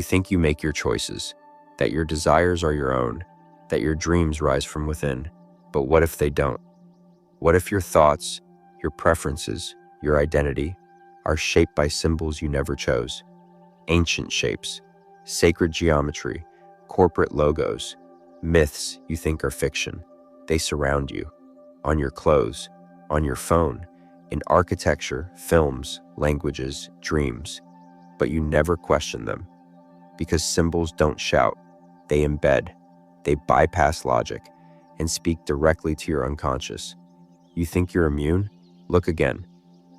You think you make your choices, that your desires are your own, that your dreams rise from within. But what if they don't? What if your thoughts, your preferences, your identity are shaped by symbols you never chose? Ancient shapes, sacred geometry, corporate logos, myths you think are fiction. They surround you, on your clothes, on your phone, in architecture, films, languages, dreams. But you never question them, because symbols don't shout, they embed, they bypass logic, and speak directly to your unconscious. You think you're immune? Look again.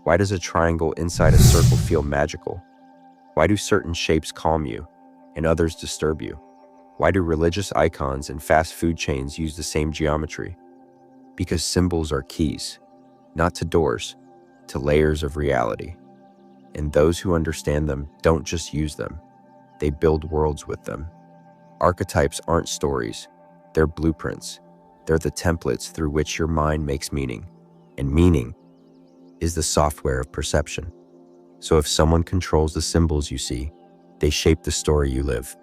Why does a triangle inside a circle feel magical? Why do certain shapes calm you, and others disturb you? Why do religious icons and fast food chains use the same geometry? Because symbols are keys, not to doors, to layers of reality. And those who understand them don't just use them, they build worlds with them. Archetypes aren't stories, they're blueprints. They're the templates through which your mind makes meaning. And meaning is the software of perception. So if someone controls the symbols you see, they shape the story you live.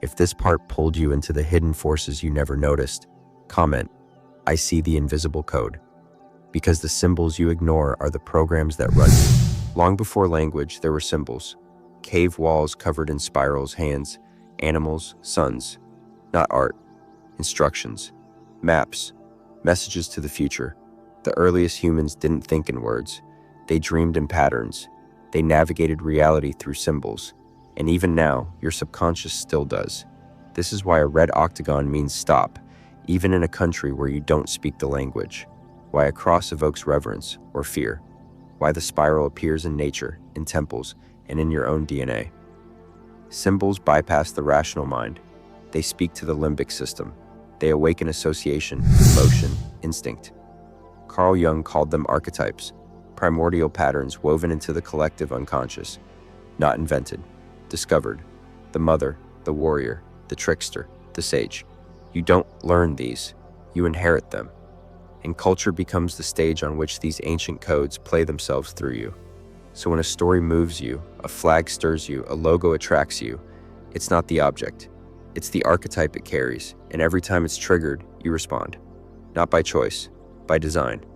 If this part pulled you into the hidden forces you never noticed, comment, I see the invisible code. Because the symbols you ignore are the programs that run you. Long before language, there were symbols. Cave walls covered in spirals, hands, animals, suns. Not art. Instructions. Maps. Messages to the future. The earliest humans didn't think in words. They dreamed in patterns. They navigated reality through symbols. And even now, your subconscious still does. This is why a red octagon means stop, even in a country where you don't speak the language. Why a cross evokes reverence or fear. Why the spiral appears in nature, in temples, and in your own DNA. Symbols bypass the rational mind. They speak to the limbic system. They awaken association, emotion, instinct. Carl Jung called them archetypes, primordial patterns woven into the collective unconscious, not invented. Discovered. The mother, the warrior, the trickster, the sage. You don't learn these, you inherit them. And culture becomes the stage on which these ancient codes play themselves through you. So when a story moves you, a flag stirs you, a logo attracts you, it's not the object, it's the archetype it carries. And every time it's triggered, you respond. Not by choice, by design.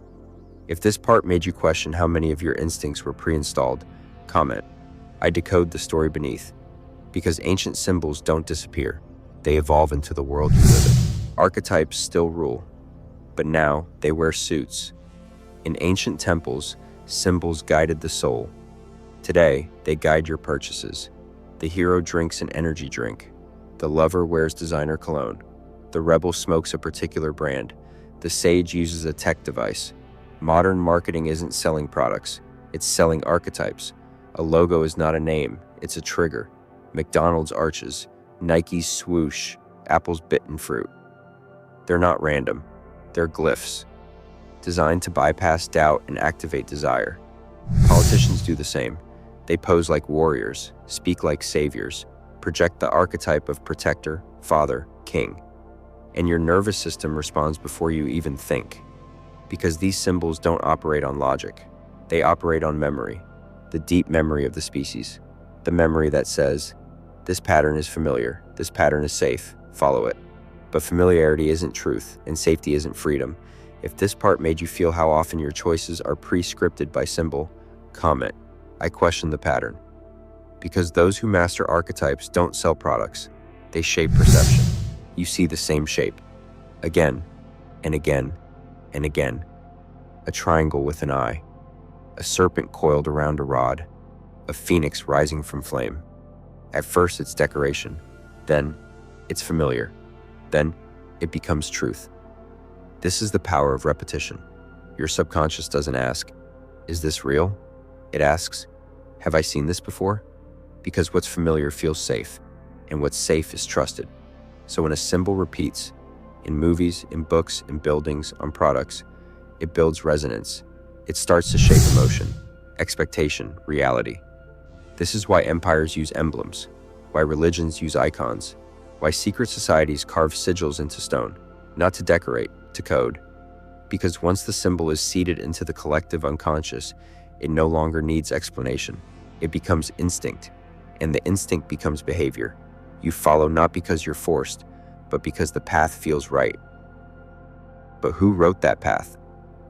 If this part made you question how many of your instincts were pre-installed, comment. I decode the story beneath, because ancient symbols don't disappear. They evolve into the world you live in. Archetypes still rule, but now they wear suits. In ancient temples, symbols guided the soul. Today, they guide your purchases. The hero drinks an energy drink. The lover wears designer cologne. The rebel smokes a particular brand. The sage uses a tech device. Modern marketing isn't selling products, it's selling archetypes. A logo is not a name, it's a trigger. McDonald's arches, Nike's swoosh, Apple's bitten fruit. They're not random, they're glyphs, designed to bypass doubt and activate desire. Politicians do the same. They pose like warriors, speak like saviors, project the archetype of protector, father, king. And your nervous system responds before you even think. Because these symbols don't operate on logic, they operate on memory. The deep memory of the species. The memory that says, this pattern is familiar, this pattern is safe, follow it. But familiarity isn't truth, and safety isn't freedom. If this part made you feel how often your choices are pre-scripted by symbol, comment, I question the pattern. Because those who master archetypes don't sell products, they shape perception. You see the same shape, again, and again, and again. A triangle with an eye. A serpent coiled around a rod, a phoenix rising from flame. At first it's decoration, then it's familiar, then it becomes truth. This is the power of repetition. Your subconscious doesn't ask, is this real? It asks, have I seen this before? Because what's familiar feels safe, and what's safe is trusted. So when a symbol repeats, in movies, in books, in buildings, on products, it builds resonance. It starts to shape emotion, expectation, reality. This is why empires use emblems, why religions use icons, why secret societies carve sigils into stone, not to decorate, to code. Because once the symbol is seeded into the collective unconscious, it no longer needs explanation. It becomes instinct. and the instinct becomes behavior. You follow not because you're forced, but because the path feels right. But who wrote that path?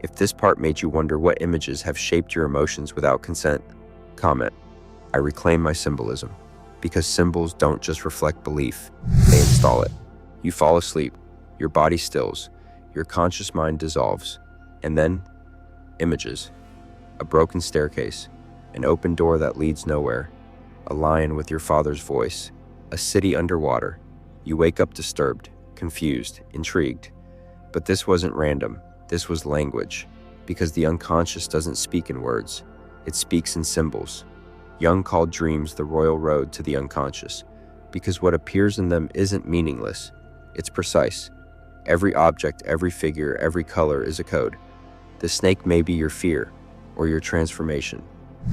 If this part made you wonder what images have shaped your emotions without consent, comment. I reclaim my symbolism, because symbols don't just reflect belief, they install it. You fall asleep, your body stills, your conscious mind dissolves, and then, images. A broken staircase, an open door that leads nowhere, a lion with your father's voice, a city underwater. You wake up disturbed, confused, intrigued. But this wasn't random, this was language, because the unconscious doesn't speak in words, it speaks in symbols. Jung called dreams the royal road to the unconscious, because what appears in them isn't meaningless, it's precise. Every object, every figure, every color is a code. The snake may be your fear, or your transformation.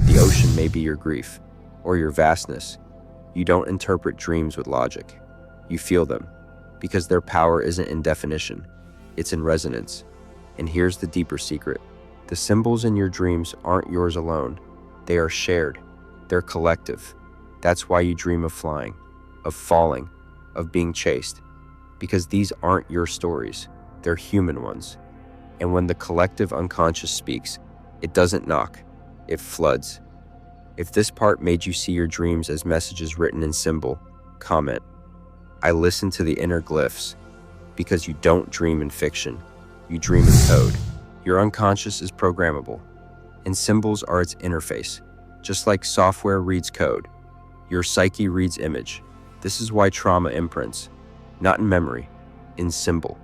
The ocean may be your grief, or your vastness. You don't interpret dreams with logic. You feel them, because their power isn't in definition, it's in resonance. And here's the deeper secret. The symbols in your dreams aren't yours alone. They are shared. They're collective. That's why you dream of flying, of falling, of being chased. Because these aren't your stories, they're human ones. And when the collective unconscious speaks, it doesn't knock, it floods. If this part made you see your dreams as messages written in symbol, comment. I listen to the inner glyphs, because you don't dream in fiction, you dream in code. Your unconscious is programmable, and symbols are its interface. Just like software reads code, your psyche reads image. This is why trauma imprints, not in memory, in symbol.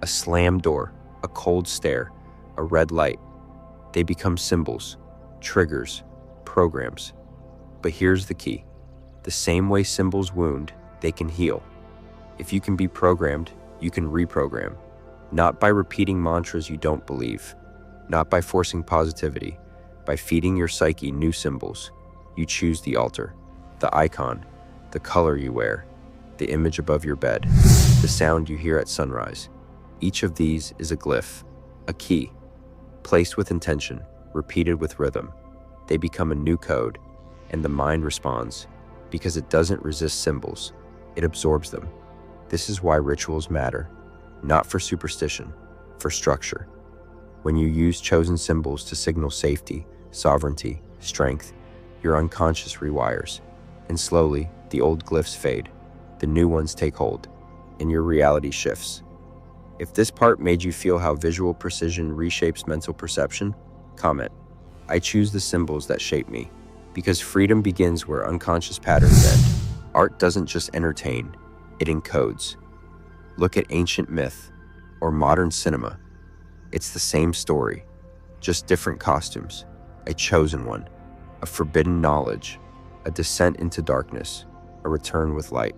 A slammed door, a cold stare, a red light. They become symbols, triggers, programs. But here's the key. The same way symbols wound, they can heal. If you can be programmed, you can reprogram. Not by repeating mantras you don't believe, not by forcing positivity, by feeding your psyche new symbols. You choose the altar, the icon, the color you wear, the image above your bed, the sound you hear at sunrise. Each of these is a glyph, a key, placed with intention, repeated with rhythm. They become a new code, and the mind responds, because it doesn't resist symbols, it absorbs them. This is why rituals matter, not for superstition, for structure. When you use chosen symbols to signal safety, sovereignty, strength, your unconscious rewires, and slowly, the old glyphs fade, the new ones take hold, and your reality shifts. If this part made you feel how visual precision reshapes mental perception, comment. I choose the symbols that shape me, because freedom begins where unconscious patterns end. Art doesn't just entertain, it encodes. Look at ancient myth or modern cinema. It's the same story, just different costumes. A chosen one, a forbidden knowledge, a descent into darkness, a return with light.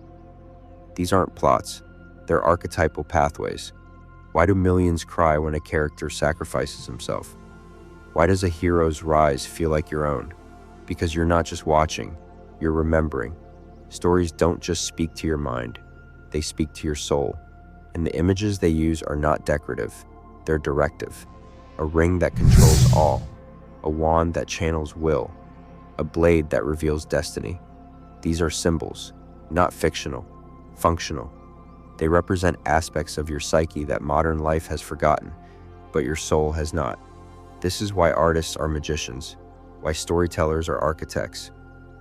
These aren't plots, they're archetypal pathways. Why do millions cry when a character sacrifices himself? Why does a hero's rise feel like your own? Because you're not just watching, you're remembering. Stories don't just speak to your mind, they speak to your soul. And the images they use are not decorative, they're directive. A ring that controls all, a wand that channels will, a blade that reveals destiny. These are symbols, not fictional, functional. They represent aspects of your psyche that modern life has forgotten, but your soul has not. This is why artists are magicians, why storytellers are architects,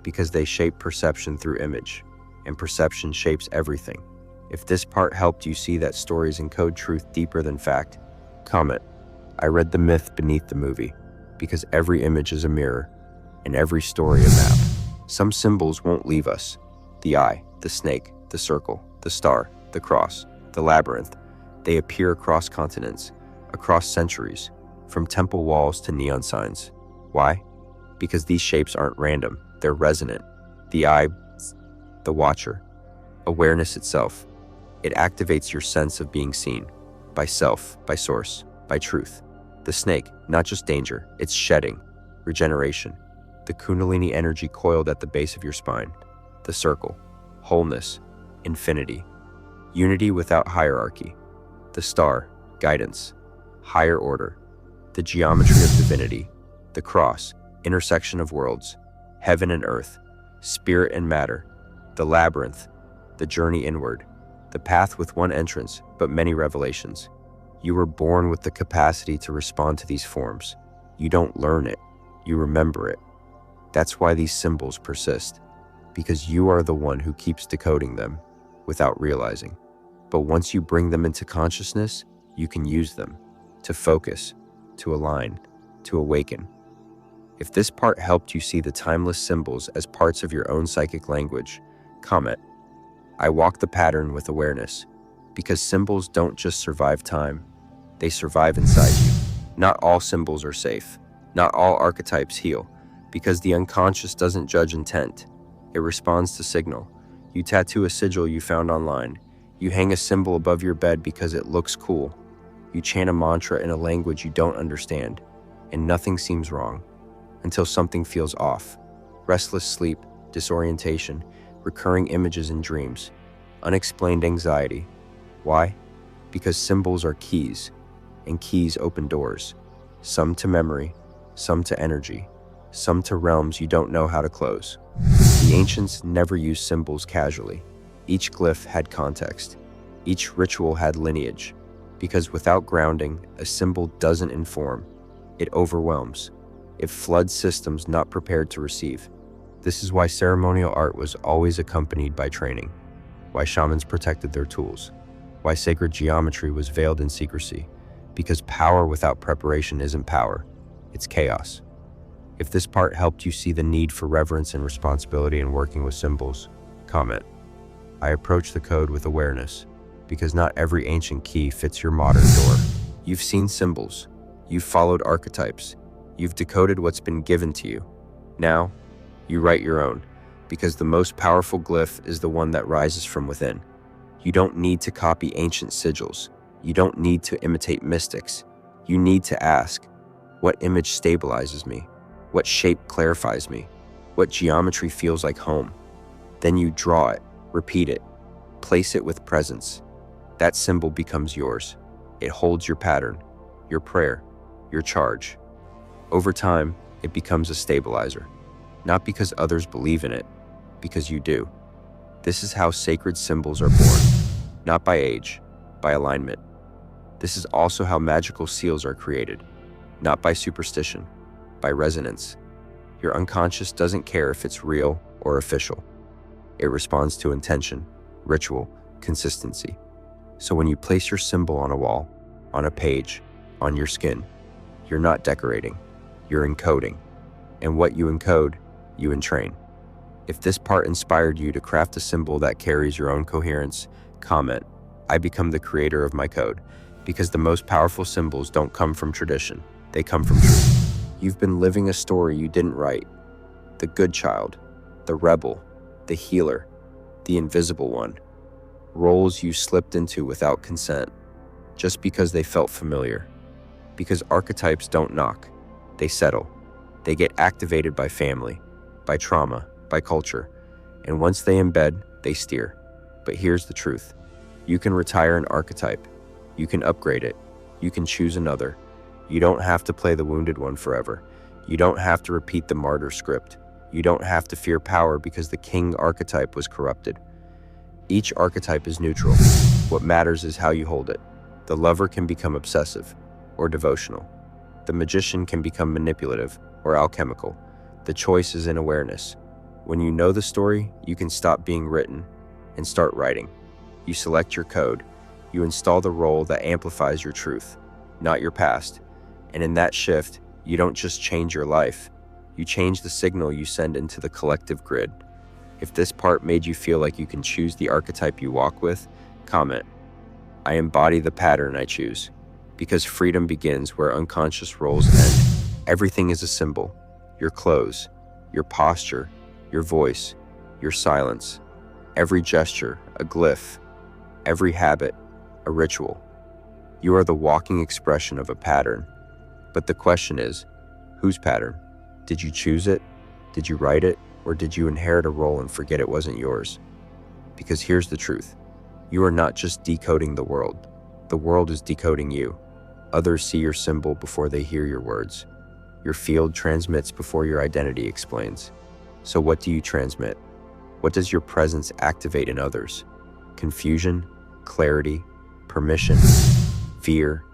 because they shape perception through image, and perception shapes everything. If this part helped you see that stories encode truth deeper than fact, comment. I read the myth beneath the movie, because every image is a mirror, and every story a map. Some symbols won't leave us. The eye, the snake, the circle, the star, the cross, the labyrinth. They appear across continents, across centuries, from temple walls to neon signs. Why? Because these shapes aren't random, they're resonant. The eye, the watcher, awareness itself. It activates your sense of being seen, by self, by source, by truth. The snake, not just danger, it's shedding, regeneration. The kundalini energy coiled at the base of your spine. The circle, wholeness, infinity, unity without hierarchy. The star, guidance, higher order. The geometry of divinity. The cross, intersection of worlds, heaven and earth. spirit and matter, the labyrinth, the journey inward, the path with one entrance but many revelations. You were born with the capacity to respond to these forms. You don't learn it, you remember it. That's why these symbols persist, because you are the one who keeps decoding them without realizing. But once you bring them into consciousness, you can use them to focus, to align, to awaken. If this part helped you see the timeless symbols as parts of your own psychic language, comment. I walk the pattern with awareness, because symbols don't just survive time, they survive inside you. Not all symbols are safe. Not all archetypes heal, because the unconscious doesn't judge intent. It responds to signal. You tattoo a sigil you found online. You hang a symbol above your bed because it looks cool. You chant a mantra in a language you don't understand, and nothing seems wrong until something feels off. Restless sleep, disorientation, recurring images in dreams, unexplained anxiety. Why? Because symbols are keys, and keys open doors. Some to memory, some to energy, some to realms you don't know how to close. The ancients never used symbols casually. Each glyph had context. Each ritual had lineage. Because without grounding, a symbol doesn't inform. It overwhelms. It floods systems not prepared to receive. This is why ceremonial art was always accompanied by training. Why shamans protected their tools. Why sacred geometry was veiled in secrecy. Because power without preparation isn't power. It's chaos. If this part helped you see the need for reverence and responsibility in working with symbols, comment. I approach the code with awareness, because not every ancient key fits your modern door. You've seen symbols. You've followed archetypes. You've decoded what's been given to you. Now, you write your own, because the most powerful glyph is the one that rises from within. You don't need to copy ancient sigils. You don't need to imitate mystics. You need to ask, what image stabilizes me? What shape clarifies me? What geometry feels like home? Then you draw it, repeat it, place it with presence. That symbol becomes yours. It holds your pattern, your prayer, your charge. Over time, it becomes a stabilizer. Not because others believe in it, because you do. This is how sacred symbols are born, not by age, by alignment. This is also how magical seals are created, not by superstition, by resonance. Your unconscious doesn't care if it's real or official. It responds to intention, ritual, consistency. So when you place your symbol on a wall, on a page, on your skin, you're not decorating, you're encoding. And what you encode, you entrain. If this part inspired you to craft a symbol that carries your own coherence, comment. I become the creator of my code, because the most powerful symbols don't come from tradition, they come from truth. You've been living a story you didn't write. The good child, the rebel, the healer, the invisible one. Roles you slipped into without consent, just because they felt familiar. Because archetypes don't knock, they settle. They get activated by family, by trauma, by culture. And once they embed, they steer. But here's the truth. You can retire an archetype. You can upgrade it. You can choose another. You don't have to play the wounded one forever. You don't have to repeat the martyr script. You don't have to fear power because the king archetype was corrupted. Each archetype is neutral. What matters is how you hold it. The lover can become obsessive or devotional. The magician can become manipulative or alchemical. The choice is in awareness. When you know the story, you can stop being written and start writing. You select your code. You install the role that amplifies your truth, not your past. And in that shift, you don't just change your life. You change the signal you send into the collective grid. If this part made you feel like you can choose the archetype you walk with, comment. I embody the pattern I choose. Because freedom begins where unconscious roles end. Everything is a symbol. Your clothes, your posture, your voice, your silence. Every gesture, a glyph. Every habit, a ritual. You are the walking expression of a pattern. But the question is, whose pattern? Did you choose it? Did you write it? Or did you inherit a role and forget it wasn't yours? Because here's the truth. You are not just decoding the world. The world is decoding you. Others see your symbol before they hear your words. Your field transmits before your identity explains. So what do you transmit? What does your presence activate in others? Confusion, clarity, permission, fear?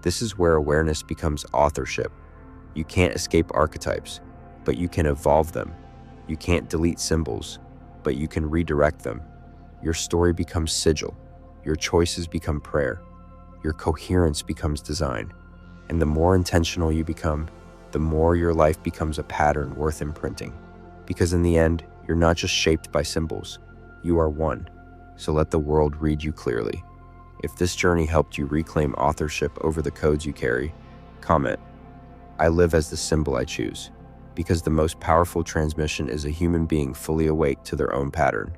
This is where awareness becomes authorship. You can't escape archetypes, but you can evolve them. You can't delete symbols, but you can redirect them. Your story becomes sigil. Your choices become prayer. Your coherence becomes design. And the more intentional you become, the more your life becomes a pattern worth imprinting. Because in the end, you're not just shaped by symbols. You are one. So let the world read you clearly. If this journey helped you reclaim authorship over the codes you carry, comment, "I live as the symbol I choose," because the most powerful transmission is a human being fully awake to their own pattern.